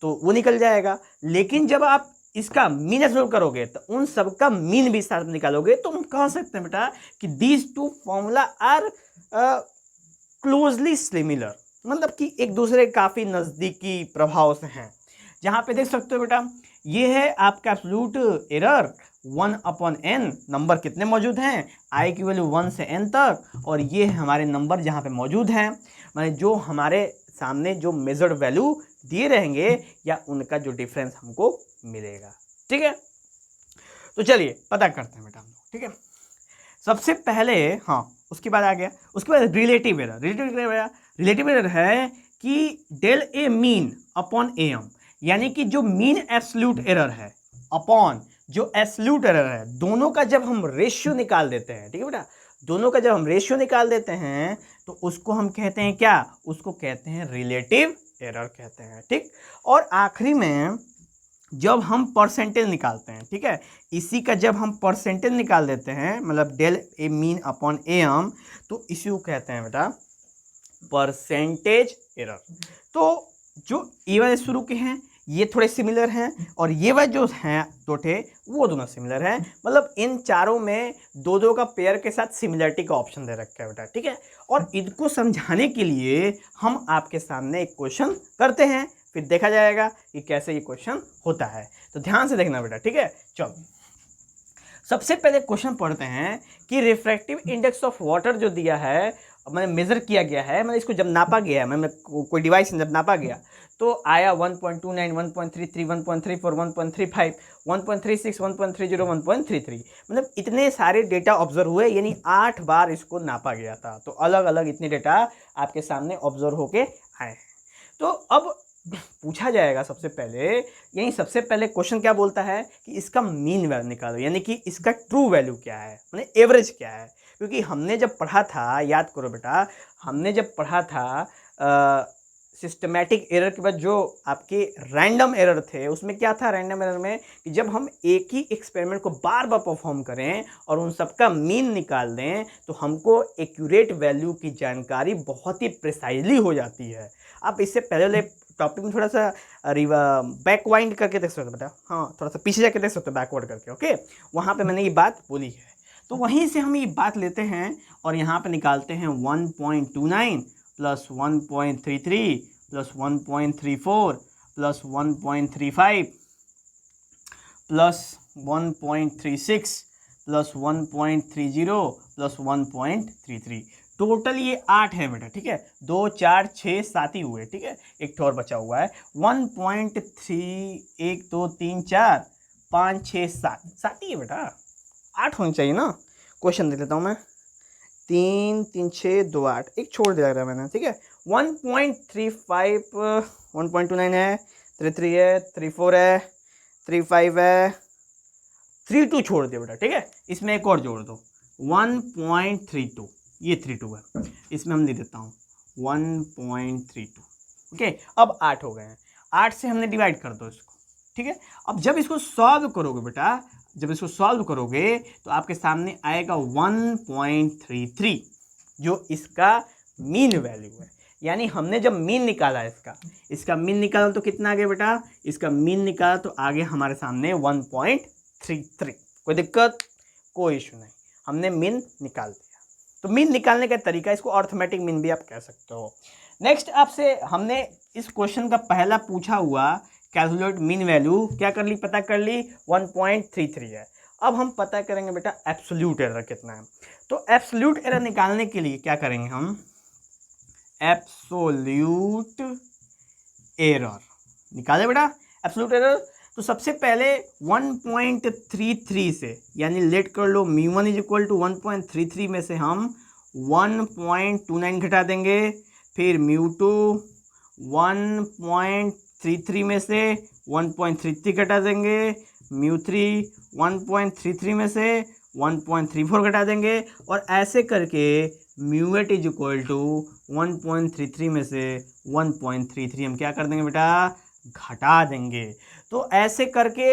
तो वो निकल जाएगा। लेकिन जब आप इसका मीन एब्सोल्यूट करोगे तो उन सबका मीन भी साथ निकालोगे, तो हम कह सकते हैं बेटा कि these two formula are closely similar, मतलब कि एक दूसरे काफ़ी नज़दीकी प्रभाव से हैं। जहाँ पे देख सकते हो बेटा, ये है आपका एब्सोल्यूट एरर 1/n, नंबर कितने मौजूद हैं, आई की वैल्यू 1 से n तक, और ये है हमारे नंबर जहाँ पे मौजूद हैं, मतलब जो हमारे सामने जो मेजर्ड वैल्यू दिए रहेंगे या उनका जो डिफरेंस हमको मिलेगा, ठीक है? तो चलिए पता करते हैं बेटा हम लोग, ठीक है? सबसे पहले हाँ, उसके बाद आ गया, उसके बाद रिलेटिव एरर। रिलेटिव एरर है कि del a mean upon a m, यानी कि जो मीन एब्सोल्यूट एरर है अपॉन जो एब्सोल्यूट एरर है, दोनों का जब हम रेशियो निकाल देते हैं, ठीक है बेटा, दोनों का जब हम रेशियो निकाल देते हैं तो उसको हम कहते हैं क्या, उसको कहते हैं रिलेटिव एरर कहते हैं, ठीक? और आखिरी में जब हम परसेंटेज निकालते हैं, ठीक है, इसी का जब हम परसेंटेज निकाल देते हैं, मतलब del a mean upon a m, तो इसी को कहते हैं बेटा परसेंटेज एरर। तो जो ये वाले शुरू के हैं ये थोड़े सिमिलर हैं, और ये वाले जो हैं दो थे वो दोनों सिमिलर हैं। मतलब इन चारों में दो दो का पेयर के साथ सिमिलरिटी का ऑप्शन दे रखा है बेटा, ठीक है। और इनको समझाने के लिए हम आपके सामने एक क्वेश्चन करते हैं, फिर देखा जाएगा कि कैसे ये क्वेश्चन होता है। तो ध्यान से देखना बेटा, ठीक है। चलो सबसे पहले क्वेश्चन पढ़ते हैं कि रिफ्रैक्टिव इंडेक्स ऑफ वाटर जो दिया है, मैंने मेजर किया गया है, मैंने इसको जब नापा गया है, मैंने कोई डिवाइस से जब नापा गया तो आया 1.29, 1.33, 1.34, 1.35, 1.36, 1.30, 1.33। मतलब इतने सारे डेटा ऑब्जर्व हुए, यानी 8 बार इसको नापा गया था। तो अलग अलग इतने डेटा आपके सामने ऑब्जर्व होके आए। तो अब पूछा जाएगा सबसे पहले, यानी सबसे पहले क्वेश्चन क्या बोलता है कि इसका मीन वैल्यू निकालो, यानी कि इसका ट्रू वैल्यू क्या है, माने एवरेज क्या है। क्योंकि हमने जब पढ़ा था, याद करो बेटा, हमने जब पढ़ा था सिस्टमैटिक एरर के बाद जो आपके रैंडम एरर थे, उसमें क्या था रैंडम एरर में कि जब हम एक ही एक्सपेरिमेंट को बार बार परफॉर्म करें और उन सबका मीन निकाल दें तो हमको एक्यूरेट वैल्यू की जानकारी बहुत ही प्रिसाइजली हो जाती है। आप इससे पहले टॉपिक में थोड़ा सा बैकवाइंड करके देख सकते हो बेटा, हाँ थोड़ा सा पीछे जाके देख सकते हो बैकवर्ड करके, ओके। वहाँ पे मैंने ये बात बोली है, तो वहीं से हम ये बात लेते हैं और यहाँ पे निकालते हैं 1.29 plus 1.33 plus 1.34 plus 1.35 plus 1.36 plus 1.30 plus 1.33। Total ये 8 है बेटा, ठीक है। 2 4 6 7 ही हुए, ठीक है, एक ठोर बचा हुआ है। 1.3 1 2 3 4 5 6 7 7 ही है बेटा, 8 होनी चाहिए ना। क्वेश्चन देख लेता हूँ मैं, 3 3 6 2 8, एक छोड़ दिया था मैंने, ठीक है। 1.35 1.29 है, 33 है, 34 है, 35 है, 32 छोड़ दिया बेटा, ठीक है। इसमें एक और जोड़ दो 1.32, ये 32 है, इसमें हम लिख देता हूँ 1.32, ओके। अब 8 हो गए हैं, 8 से हमने डिवाइड कर दो इसको, ठीक है। अब जब इसको सॉल्व करोगे बेटा, जब इसको सॉल्व करोगे तो आपके सामने आएगा 1.33, जो इसका मीन वैल्यू है। यानी हमने जब मीन निकाला इसका मीन निकाला तो कितना आ गया बेटा, इसका मीन निकाला तो आगे हमारे सामने 1.33। कोई दिक्कत, कोई इशू नहीं, हमने मीन निकाल दिया। तो मीन निकालने का तरीका, इसको अर्थमेटिक मीन भी आप कह सकते हो। नेक्स्ट आपसे हमने इस क्वेश्चन का पहला पूछा हुआ कैलकुलेट मीन वैल्यू क्या कर ली, पता कर ली 1.33 है। अब हम पता करेंगे बेटा एब्सोल्यूट एरर कितना है। तो एब्सोल्यूट एरर निकालने के लिए क्या करेंगे हम, एब्सोल्यूट एरर निकाले बेटा, एब्सोल्यूट एरर। तो सबसे पहले 1.33 से, यानी लेट कर लो μ1 इज इक्वल टू 1.33 में से हम 1.29 घटा देंगे, फिर μ2 1.33 में से 1.33 घटा देंगे, μ3 1.33 में से 1.34 घटा देंगे, और ऐसे करके μ8 इज इक्वल टू 1.33 में से 1.33 हम क्या कर देंगे बेटा, घटा देंगे। तो ऐसे करके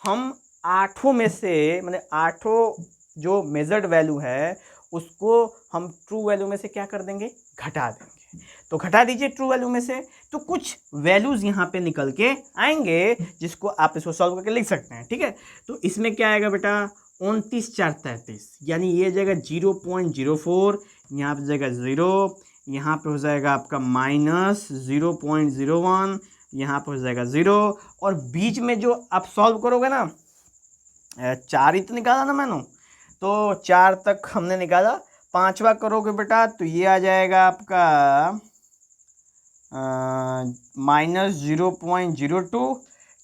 हम आठों में से, मतलब आठों जो मेजर्ड वैल्यू है उसको हम ट्रू वैल्यू में से क्या कर देंगे, घटा देंगे। तो घटा दीजिए ट्रू वैल्यू में से, तो कुछ वैल्यूज यहाँ पे निकल के आएंगे जिसको आप इसको सॉल्व करके लिख सकते हैं, ठीक है। तो इसमें क्या आएगा बेटा 29 4 33, यानी ये जाएगा 0.04, यहाँ पे जाएगा 0, यहाँ पे हो जाएगा आपका माइनस 0.01, यहाँ पे हो जाएगा 0, और बीच में जो आप सॉल्व करोगे ना, 4 ही तो निकाला ना मैंने, तो 4 तक हमने निकाला, 5वां करोगे बेटा तो ये आ जाएगा आपका माइनस 0.02,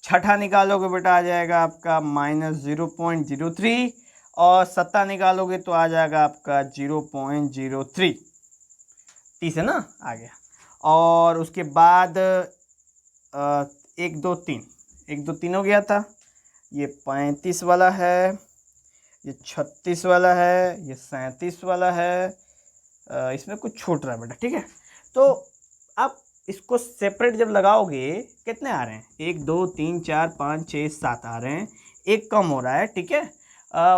छठा निकालोगे बेटा आ जाएगा आपका माइनस 0.03, और 7 निकालोगे तो आ जाएगा आपका 0.03। 30 है ना, आ गया। और उसके बाद 1 2 3, 1 2 3 हो गया था, ये 35 वाला है, ये 36 वाला है, ये 37 वाला है, इसमें कुछ छूट रहा है बेटा, ठीक है। तो आप इसको सेपरेट जब लगाओगे कितने आ रहे हैं, 1 2 3 4 5 6 7 आ रहे हैं, एक कम हो रहा है, ठीक है,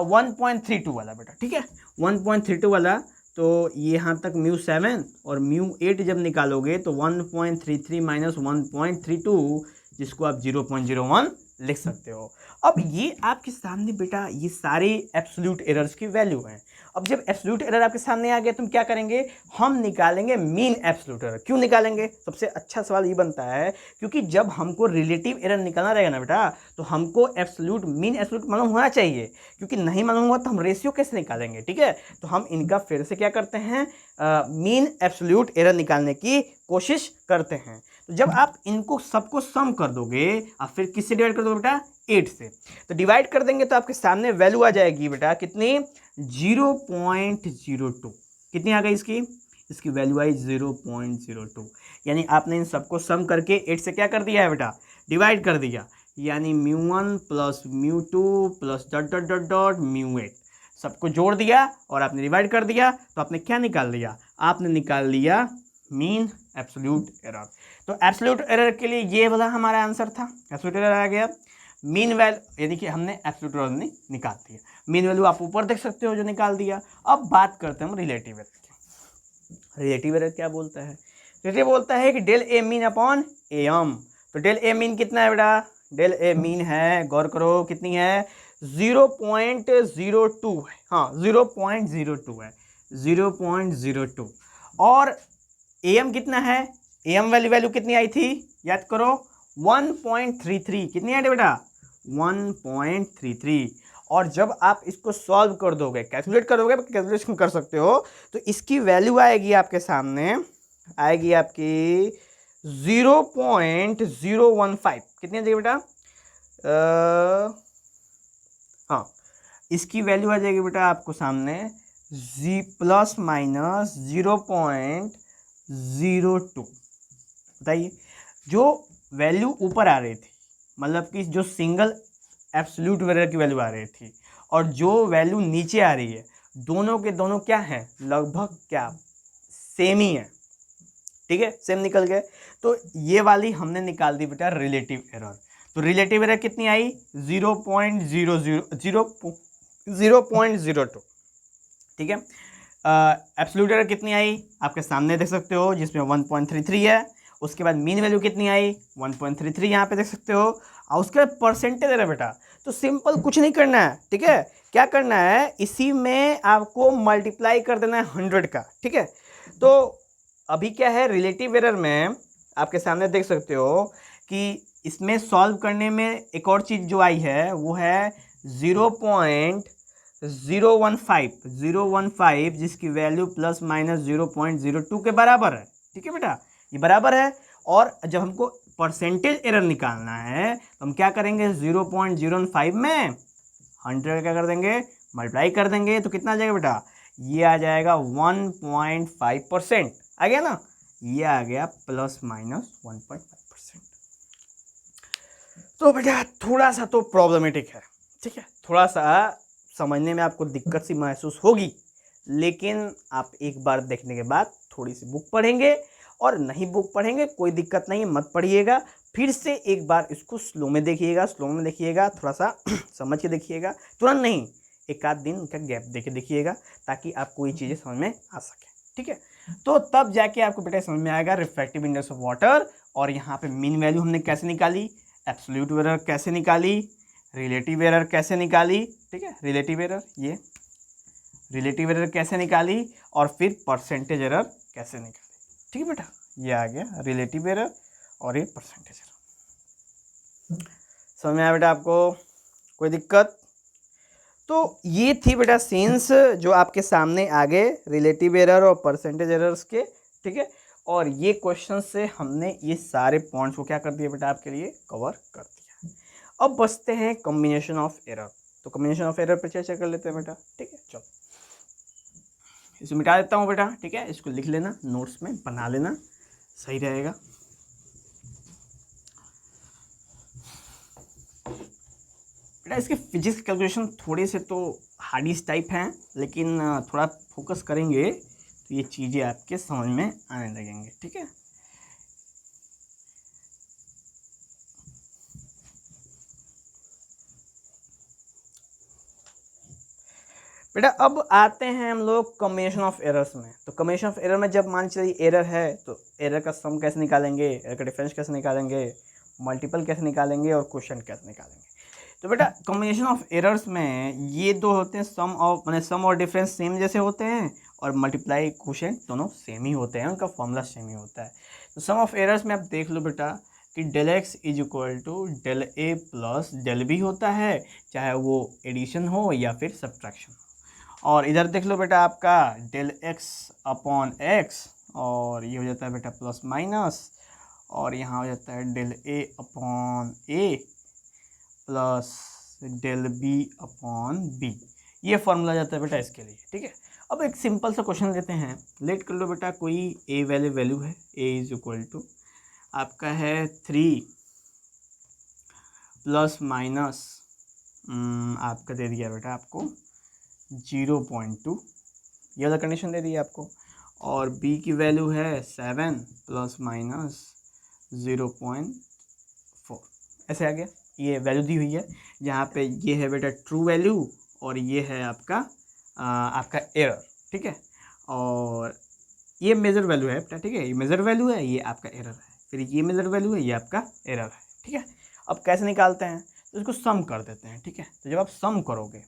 1.32 वाला बेटा, ठीक है, 1.32 वाला तो ये यहाँ तक μ7 और μ8 जब निकालोगे तो 1.33 माइनस 1.32, जिसको आप 0.01 लिख सकते हो। अब ये आपके सामने बेटा ये सारे एब्सोल्यूट एरर्स की वैल्यू हैं। अब जब एब्सोल्यूट एरर आपके सामने आ गया, तुम क्या करेंगे, हम निकालेंगे मीन एब्सोल्यूट एरर। क्यों निकालेंगे? सबसे अच्छा सवाल ये बनता है क्योंकि जब हमको रिलेटिव एरर निकालना रहेगा ना बेटा, तो हमको एब्सोल्यूट मीन एब्सोल्यूट मालूम होना चाहिए, क्योंकि नहीं मालूम हुआ तो हम रेशियो कैसे निकालेंगे। ठीक है, तो हम इनका फिर से क्या करते हैं, मीन एब्सोल्यूट एरर निकालने की कोशिश करते हैं। तो जब आप इनको सबको सम कर दोगे, आप फिर किससे डिवाइड कर दोगे बेटा, 8 से। तो डिवाइड कर देंगे तो आपके सामने वैल्यू आ जाएगी बेटा कितनी, 0.02। कितनी आ गई इसकी वैल्यू आई 0.02। यानी आपने इन सबको सम करके 8 से क्या कर दिया है बेटा, डिवाइड कर दिया। यानी μ1 plus μ2 plus dot dot dot dot μ8 सबको जोड़ दिया और आपने डिवाइड कर दिया। तो आपने क्या निकाल लिया, आपने निकाल लिया मीन एब्सोल्यूट एरर। तो एब्सोल्यूट एरर के लिए ये वाला हमारा आंसर था, एब्सोल्यूट एरर आ गया। मीन वैल्यू यानी कि हमने एब्सोल्यूट एरर निकाल दिया, मीन वैल्यू आप ऊपर देख सकते हो जो निकाल दिया। अब बात करते हैं हम रिलेटिव एरर की। रिलेटिव एरर क्या बोलता है, रिलेटिव बोलता है कि del a mean upon a m. तो डेल ए मीन कितना है बेटा, डेल ए मीन है, गौर करो कितनी है, 0.02 है। हाँ 0.02 है, 0.02। और ए एम कितना है, ए एम वैल्यू कितनी आई थी, याद करो 1.33। कितनी आई बेटा, 1.33। और जब आप इसको सॉल्व कर दोगे, कैलकुलेट करोगे, कैलकुलेशन कर सकते हो, तो इसकी वैल्यू आएगी आपके सामने, आएगी आपकी 0.015। कितनी आ जाएगी बेटा, हाँ इसकी वैल्यू आ जाएगी बेटा आपको सामने जी प्लस माइनस 0.02। बताइए, जो वैल्यू ऊपर आ रही थी, मतलब कि जो सिंगल एब्सोल्यूट एरर की वैल्यू आ रही थी, और जो वैल्यू नीचे आ रही है, दोनों के दोनों क्या है, लगभग क्या सेम ही है। ठीक है, सेम निकल गए। तो ये वाली हमने निकाल दी बेटा रिलेटिव एरर। तो रिलेटिव एरर कितनी आई, 0.02। ठीक है, एब्सोल्यूट एरर कितनी आई आपके सामने देख सकते हो, जिसमें 1.33 है। उसके बाद मीन वैल्यू कितनी आई, 1.33 यहाँ पे देख सकते हो। और उसके बाद परसेंटेज एरर बेटा, तो सिंपल कुछ नहीं करना है। ठीक है, क्या करना है, इसी में आपको मल्टीप्लाई कर देना है 100 का। ठीक है, तो अभी क्या है, रिलेटिव एरर में आपके सामने देख सकते हो कि इसमें सॉल्व करने में एक और चीज़ जो आई है वो है 0.015, जिसकी वैल्यू प्लस माइनस 0.02 के बराबर है। ठीक है बेटा, ये बराबर है। और जब हमको परसेंटेज एरर निकालना है तो हम क्या करेंगे, 0.015 में 100 क्या कर देंगे, मल्टीप्लाई कर देंगे। तो कितना आ जाएगा बेटा, ये आ जाएगा 1.5%। आ गया ना, ये आ गया प्लस माइनस 1.5%। तो बेटा थोड़ा सा तो प्रॉब्लमेटिक है। ठीक है, थोड़ा सा समझने में आपको दिक्कत सी महसूस होगी, लेकिन आप एक बार देखने के बाद थोड़ी सी बुक पढ़ेंगे, और नहीं बुक पढ़ेंगे कोई दिक्कत नहीं, मत पढ़िएगा, फिर से एक बार इसको स्लो में देखिएगा, थोड़ा सा समझ के देखिएगा, तुरंत नहीं, एक आध दिन का गैप दे के देखिएगा, ताकि आपको ये चीज़ें समझ में आ सके। ठीक है, तो तब जाके आपको बेटा समझ में आएगा रिफ्रैक्टिव इंडेक्स ऑफ वाटर, और यहाँ पे मीन वैल्यू हमने कैसे निकाली, एब्सोल्यूट एरर कैसे निकाली, रिलेटिव एरर कैसे निकाली। ठीक है, रिलेटिव एरर कैसे निकाली, और फिर परसेंटेज एरर कैसे निकाली। ठीक है बेटा, ये आ गया रिलेटिव एरर और ये परसेंटेज एरर। समझ में आया बेटा आपको, कोई दिक्कत? तो ये थी बेटा सीन्स जो आपके सामने आ गए, रिलेटिव एरर और परसेंटेज एरर्स के। ठीक है, और ये क्वेश्चन से हमने ये सारे पॉइंट्स को क्या कर दिया बेटा, आपके लिए कवर कर दिया। अब बचते हैं कॉम्बिनेशन ऑफ एरर। तो कॉम्बिनेशन ऑफ एरर पर चर्चा कर लेते हैं बेटा। ठीक है, चलो इसको मिटा देता हूँ बेटा। ठीक है, इसको लिख लेना, नोट्स में बना लेना, सही रहेगा। बेटा इसके फिजिक्स कैलकुलेशन थोड़े से तो हार्डिस टाइप हैं, लेकिन थोड़ा फोकस करेंगे तो ये चीज़ें आपके समझ में आने लगेंगे। ठीक है, बेटा अब आते हैं हम लोग कॉम्बिनेशन ऑफ एरर्स में। तो कॉम्बिनेशन ऑफ एरर में जब मान चलिए एरर है तो एरर का सम कैसे निकालेंगे, एरर का डिफरेंस कैसे निकालेंगे, मल्टीपल कैसे निकालेंगे और क्वोशिएंट कैसे निकालेंगे। तो बेटा कॉम्बिनेशन ऑफ एरर्स में ये दो होते हैं, सम ऑफ माने सम और डिफरेंस सेम जैसे होते हैं और मल्टीप्लाई क्वोशिएंट दोनों सेम ही होते हैं, उनका फॉर्मूला सेम ही होता है। तो सम ऑफ एरर्स में आप देख लो बेटा कि del x is equal to del a plus del b होता है, चाहे वो एडिशन हो या फिर सब्ट्रैक्शन हो। और इधर देख लो बेटा आपका डेल एक्स अपॉन एक्स, और ये हो जाता है बेटा प्लस माइनस, और यहाँ हो जाता है del A upon A plus del B upon B. ये फॉर्मूला जाता है बेटा इसके लिए, ठीक है। अब एक सिंपल सा क्वेश्चन लेते हैं, लेट कर लो बेटा कोई ए वैल्यू है, ए इज इक्वल टू आपका है 3 प्लस माइनस आपका दे दिया बेटा आपको 0.2, ये वाला कंडीशन दे दी आपको, और b की वैल्यू है 7 प्लस माइनस 0.4, ऐसे आ गया। ये वैल्यू दी हुई है, जहाँ पे ये है बेटा ट्रू वैल्यू और ये है आपका आपका एरर, ठीक है। और ये मेजर वैल्यू है बेटा, ठीक है, ये मेजर वैल्यू है, ये आपका एरर है, फिर ये मेजर वैल्यू है, ये आपका एरर है, ठीक है। अब कैसे निकालते हैं, तो इसको सम कर देते हैं, ठीक है। तो जब आप सम करोगे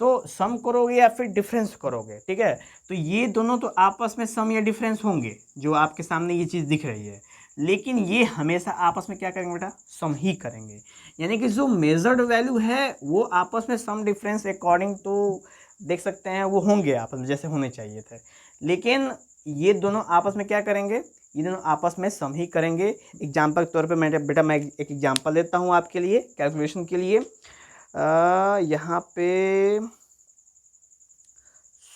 तो सम करोगे या फिर डिफरेंस करोगे, ठीक है, तो ये दोनों तो आपस में सम या डिफरेंस होंगे, जो आपके सामने ये चीज़ दिख रही है, लेकिन ये हमेशा आपस में क्या करेंगे बेटा, सम ही करेंगे। यानी कि जो मेजर्ड वैल्यू है वो आपस में सम डिफरेंस अकॉर्डिंग टू देख सकते हैं वो होंगे आपस में जैसे होने चाहिए थे, लेकिन ये दोनों आपस में क्या करेंगे, ये दोनों आपस में सम ही करेंगे। एग्जाम्पल के तौर पे मैं एक एग्जाम्पल देता हूँ आपके लिए कैलकुलेशन के लिए। यहाँ पे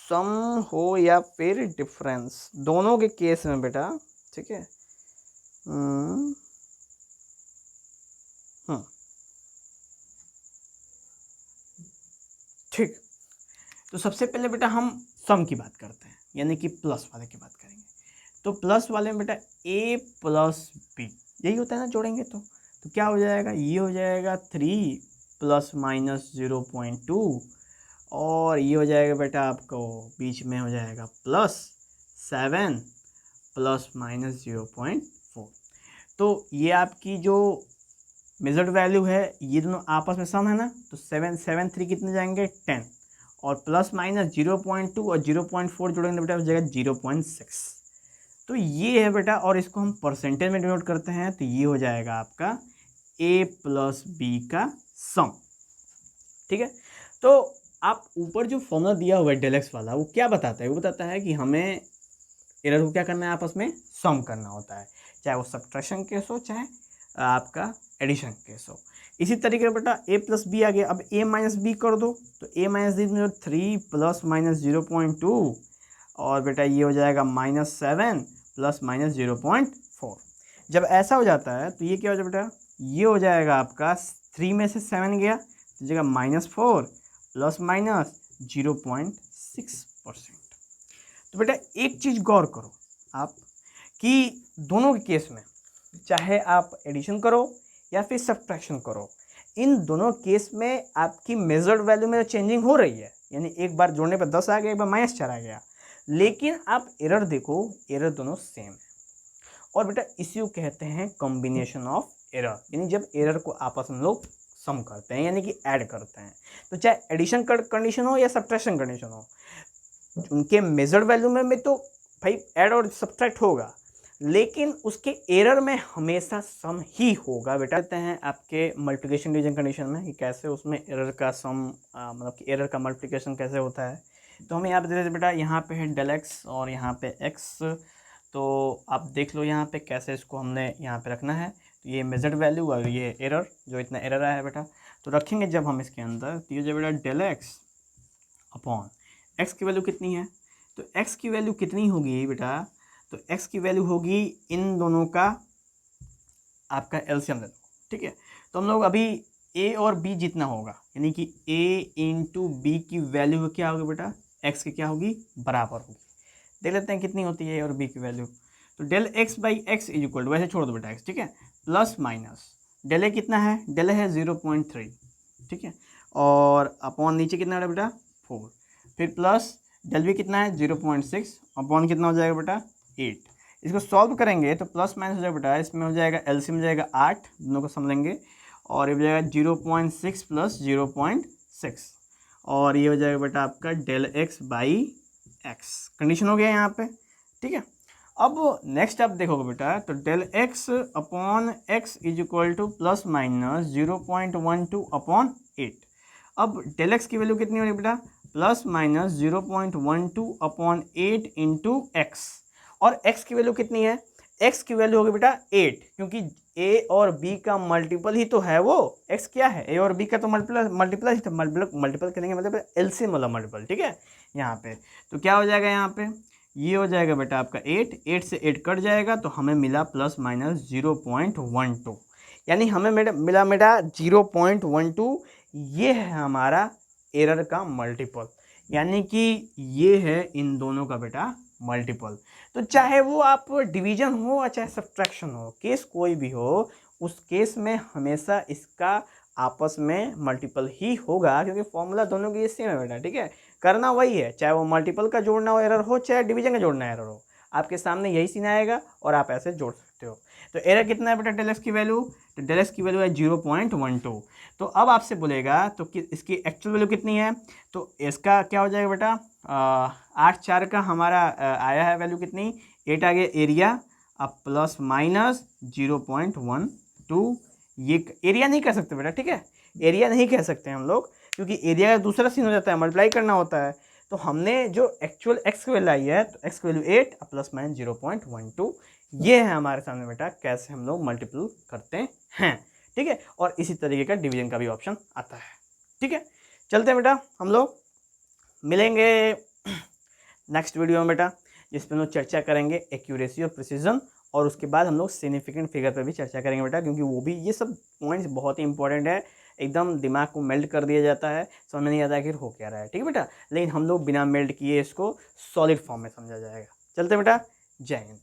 सम हो या फिर डिफरेंस, दोनों के केस में बेटा, ठीक है। ठीक, तो सबसे पहले बेटा हम सम की बात करते हैं, यानी कि प्लस वाले की बात करेंगे। तो प्लस वाले में बेटा a प्लस बी, यही होता है ना, जोड़ेंगे तो क्या हो जाएगा, ये हो जाएगा 3 प्लस माइनस 0.2, और ये हो जाएगा बेटा आपको बीच में हो जाएगा प्लस 7 प्लस माइनस 0.4। तो ये आपकी जो मेजर्ड वैल्यू है ये दोनों आपस में सम है ना, तो 7 3 कितने जाएंगे 10, और प्लस माइनस 0.2 और 0.4 जोड़ेंगे बेटा हो जाएगा 0.6। तो ये है बेटा, और इसको हम परसेंटेज में डिनोट करते हैं, तो ये हो जाएगा आपका a प्लस बी का सम, ठीक है। तो आप ऊपर जो फॉर्मूला दिया हुआ है डेल एक्स वाला, वो क्या बताता है, वो बताता है कि हमें एरर को क्या करना है, आपस में सम करना होता है, चाहे वो सब्ट्रैक्शन केस हो चाहे आपका एडिशन केस हो। इसी तरीके से बेटा a प्लस बी आ गया, अब a माइनस बी कर दो, तो a माइनस बी में 3 प्लस माइनस 0.2, और बेटा ये हो जाएगा -7 प्लस माइनस 0.4। जब ऐसा हो जाता है तो ये क्या हो जाएगा बेटा, ये हो जाएगा आपका 3 में से 7 गया तो जगह -4 प्लस माइनस 0.6%। तो बेटा एक चीज़ गौर करो आप कि दोनों के केस में चाहे आप एडिशन करो या फिर सब्ट्रैक्शन करो, इन दोनों केस में आपकी मेजर्ड वैल्यू में चेंजिंग हो रही है, यानी एक बार जोड़ने पर 10 आ गया, एक बार -4 आ गया, लेकिन आप एरर देखो, एरर दोनों सेम है। और बेटा इसी को कहते हैं कॉम्बिनेशन ऑफ एरर, यानी जब एरर को आपस में लोग सम करते हैं यानी कि ऐड करते हैं। तो चाहे एडिशन कंडीशन हो या सब्ट्रैक्शन कंडीशन हो, उनके मेजर्ड वैल्यू में तो भाई ऐड और सब्ट्रैक्ट होगा, लेकिन उसके एरर में हमेशा सम ही होगा। बेटा कहते हैं आपके मल्टीप्लिकेशन डिवीजन कंडीशन में कि कैसे उसमें एरर का सम मतलब कि एरर का मल्टीप्लिकेशन कैसे होता है। तो हमें यहाँ पे दे बेटा, यहाँ पे है डेल एक्स और यहाँ पे एक्स, तो आप देख लो यहाँ पे कैसे इसको हमने यहाँ पे रखना है। तो ये मेजर्ड वैल्यू और ये एरर, जो इतना एरर आया है बेटा, तो रखेंगे जब हम इसके अंदर, तो ये जो बेटा डेल एक्स अपॉन एक्स की वैल्यू कितनी है, तो एक्स की वैल्यू कितनी होगी बेटा, तो x की वैल्यू होगी इन दोनों का आपका एलसीएम ले लो, ठीक है। तो हम लोग अभी a और b जितना होगा, यानी कि a इंटू बी की वैल्यू क्या होगी बेटा, x की क्या होगी, बराबर होगी। देख लेते हैं कितनी होती है a और b की वैल्यू। तो del x by x is equal to, वैसे छोड़ दो बेटा x, ठीक है, प्लस माइनस डेल ए कितना है, डेल है 0.3, ठीक है, और अपॉन नीचे कितना है बेटा 4, फिर प्लस डेल वी कितना है 0.6 अपॉन कितना हो जाएगा बेटा 8। इसको सॉल्व करेंगे तो प्लस माइनस हो जाएगा बेटा, इसमें हो जाएगा एलसीएम हो जाएगा 8, दोनों को सम लेंगे और ये हो जाएगा 0.6 प्लस 0.6 और ये हो जाएगा बेटा आपका del x by x. Condition हो गया यहाँ पे, ठीक है। अब नेक्स्ट आप देखोगे बेटा तो del x upon x is equal to plus minus 0.12 upon 8। अब डेल एक्स की वैल्यू कितनी होगी बेटा, plus minus 0.12 upon 8 into x, और एक्स की वैल्यू कितनी है, एक्स की वैल्यू होगी बेटा 8, क्योंकि ए और बी का मल्टीपल ही तो है वो। एक्स क्या है, ए और बी का तो मल्टीपल ही तो मल्टीपल करेंगे मतलब एलसीएम वाला मल्टीपल, ठीक है। यहाँ पे तो क्या हो जाएगा, यहाँ पे ये हो जाएगा बेटा आपका 8 से 8 कट जाएगा तो हमें मिला प्लस माइनस 0.12, यानी हमें मिला बेटा 0.12। ये है हमारा एरर का मल्टीपल, यानी कि ये है इन दोनों का बेटा मल्टीपल। तो चाहे वो आप डिवीजन हो या चाहे सब्ट्रैक्शन हो, केस कोई भी हो, उस केस में हमेशा इसका आपस में मल्टीपल ही होगा, क्योंकि फॉर्मूला दोनों की सेम है बेटा, ठीक है। करना वही है, चाहे वो मल्टीपल का जोड़ना हो एरर हो, चाहे डिवीजन का जोड़ना एरर हो, आपके सामने यही सीन आएगा और आप ऐसे जोड़ सकते हो। तो एरर कितना है बेटा डेल एक्स की वैल्यू, तो डेल एक्स की वैल्यू है 0.12। तो अब आपसे बोलेगा तो कि इसकी एक्चुअल वैल्यू कितनी है, तो इसका क्या हो जाएगा बेटा 8/4 का हमारा आया है वैल्यू कितनी 8 आ गया एरिया, अब प्लस माइनस 0.12। ये एरिया नहीं कर सकते बेटा, ठीक है, एरिया नहीं कह सकते हम लोग, क्योंकि एरिया का दूसरा सीन हो जाता है, मल्टीप्लाई करना होता है। तो हमने जो एक्चुअल एक्स की वैल्यू आई है, तो एक्स की वैल्यू 8 प्लस माइनस 0.12, ये है हमारे सामने बेटा कैसे हम लोग मल्टीपल करते हैं, ठीक है। और इसी तरीके का डिवीजन का भी ऑप्शन आता है, ठीक है। चलते हैं बेटा, हम लोग मिलेंगे नेक्स्ट वीडियो में बेटा, जिसमें हम लोग चर्चा करेंगे एक्यूरेसी और प्रिसीजन, और उसके बाद हम लोग सिग्निफिकेंट फिगर पर भी चर्चा करेंगे बेटा, क्योंकि वो भी ये सब पॉइंट्स बहुत ही इंपॉर्टेंट है, एकदम दिमाग को मेल्ट कर दिया जाता है, समझ में नहीं आता है कि हो क्या रहा है, ठीक है बेटा। लेकिन हम लोग बिना मेल्ट किए इसको सॉलिड फॉर्म में समझा जाएगा। चलते बेटा, जय हिंद।